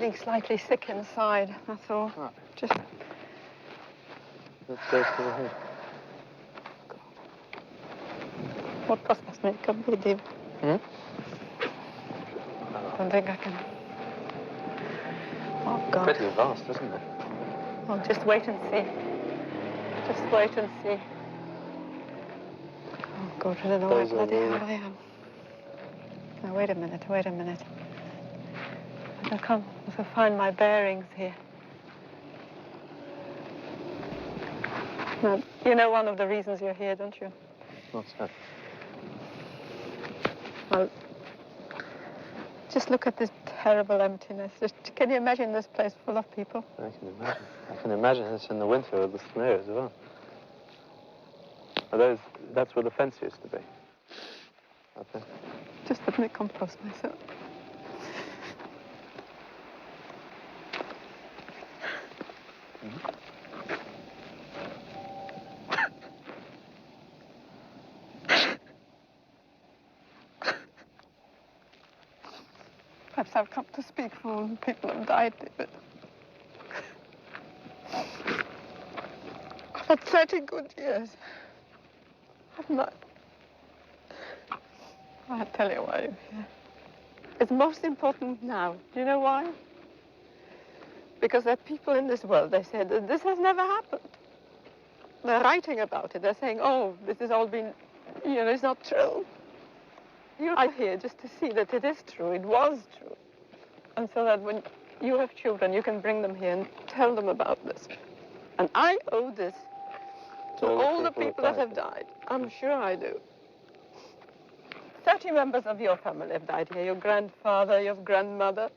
feeling slightly sick inside, that's all. Right. Just... Let's go to the head. What costas me kabidi? Hmm? I don't think I can. Oh, God. Pretty vast, isn't it? Oh, just wait and see. Just wait and see. Oh, God, I don't know where bloody hell I am. Now, wait a minute, wait a minute. I can't also find my bearings here. Now, you know one of the reasons you're here, don't you? What's that? Well, just look at this terrible emptiness. Just, can you imagine this place full of people? I can imagine. I can imagine it's in the winter with the snow as well. Are those, that's where the fence used to be? Okay. Just let me compose myself. Perhaps I've come to speak for all the people who have died, but I've had 30 good years. I've not. I'll tell you why you're here. It's most important now. Do you know why? Because there are people in this world, they say that this has never happened. They're writing about it. They're saying, oh, this has all been, you know, it's not true. You're here just to see that it is true, it was true. And so that when you have children, you can bring them here and tell them about this. And I owe this to all the people that have died. I'm sure I do. 30 members of your family have died here. Your grandfather, your grandmother,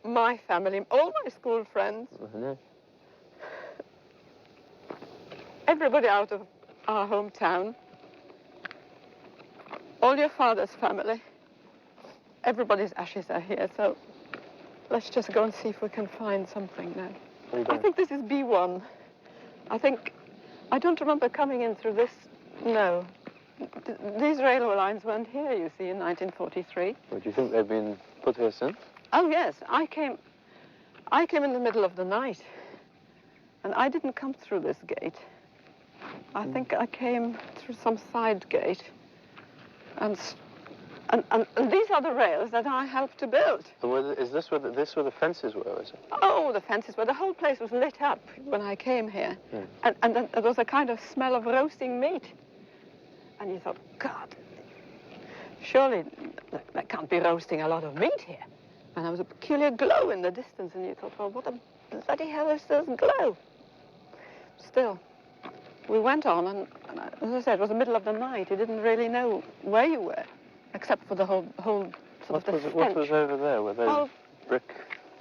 my family, all my school friends. Mm-hmm. Everybody out of our hometown. All your father's family. Everybody's ashes are here, so let's just go and see if we can find something now. I think this is B1. I don't remember coming in through this, no. These railway lines weren't here, you see, in 1943. Well, do you think they've been put here since? Oh, yes. I came in the middle of the night, and I didn't come through this gate. I think I came through some side gate, and these are the rails that I helped to build. Is this where the fences were, is it? Oh, the fences were. The whole place was lit up when I came here. Yeah. And then there was a kind of smell of roasting meat. And you thought, God, surely there can't be roasting a lot of meat here. And there was a peculiar glow in the distance, and you thought, well, what the bloody hell is this glow? Still, we went on, and as I said, it was the middle of the night. You didn't really know where you were, except for the whole sort of the stench. What was over there? Were those brick?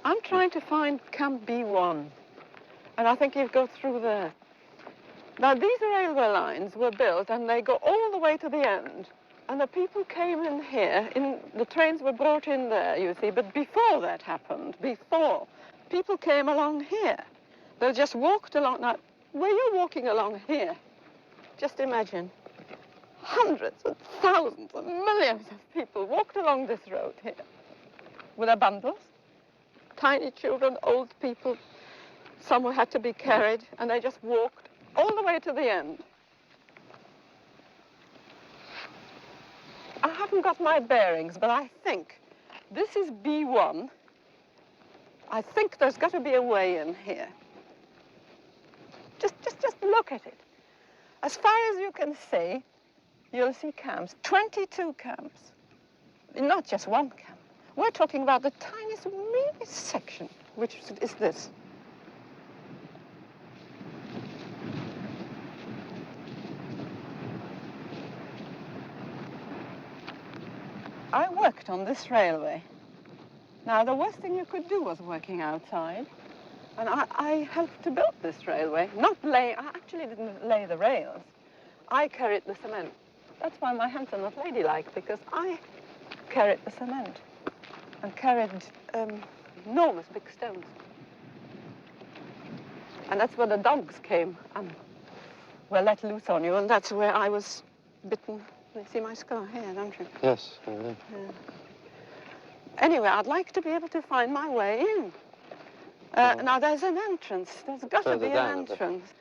I'm trying to find Camp B1, and I think you go through there. Now, these railway lines were built, and they go all the way to the end. And the people came in here, the trains were brought in there, you see. But before that happened, people came along here. They just walked along. Now, were you walking along here? Just imagine. Hundreds and thousands and millions of people walked along this road here with their bundles. Tiny children, old people. Some had to be carried, and they just walked all the way to the end. I haven't got my bearings, but I think this is B1. I think there's got to be a way in here. Just look at it. As far as you can see, you'll see camps, 22 camps. Not just one camp. We're talking about the tiniest, meanest section, which is this. I worked on this railway. Now, the worst thing you could do was working outside. And I helped to build this railway. I actually didn't lay the rails. I carried the cement. That's why my hands are not ladylike, because I carried the cement and carried enormous big stones. And that's where the dogs came and were let loose on you, and that's where I was bitten. You see my scar here, don't you? Yes, I do. Yeah. Anyway, I'd like to be able to find my way in. Now there's an entrance. There's got to Further be down a an bit. entrance.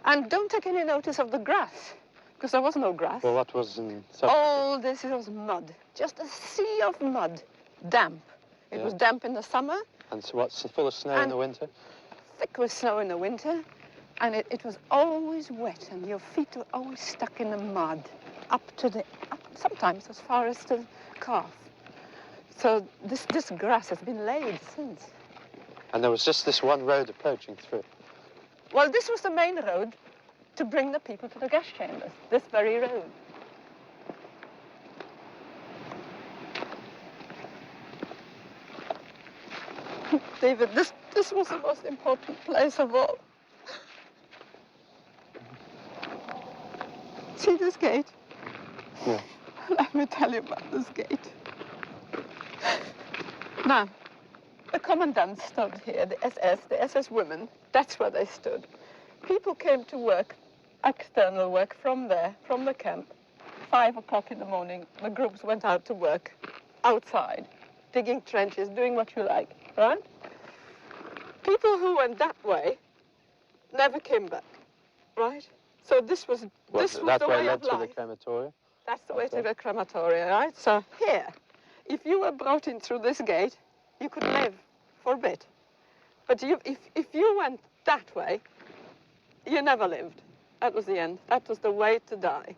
And don't take any notice of the grass, because there was no grass. Well, what was in... All this was mud, just a sea of mud, damp. It was damp in the summer. And so what's full of snow in the winter? Thick with snow in the winter, and it was always wet, and your feet were always stuck in the mud, sometimes as far as the calf. So this grass has been laid since. And there was just this one road approaching through. Well, this was the main road to bring the people to the gas chambers, this very road. David, this was the most important place of all. See this gate? Yeah. Let me tell you about this gate. Now, the commandant stood here, the SS women, that's where they stood. People came to work, external work from there, from the camp. 5 o'clock in the morning, the groups went out to work outside, digging trenches, doing what you like, right? People who went that way never came back, right? So this was the way of life. That way led to the crematorium? That's the way to the crematorium, right? So here, if you were brought in through this gate, you could live for a bit. But if you went that way, you never lived. That was the end. That was the way to die.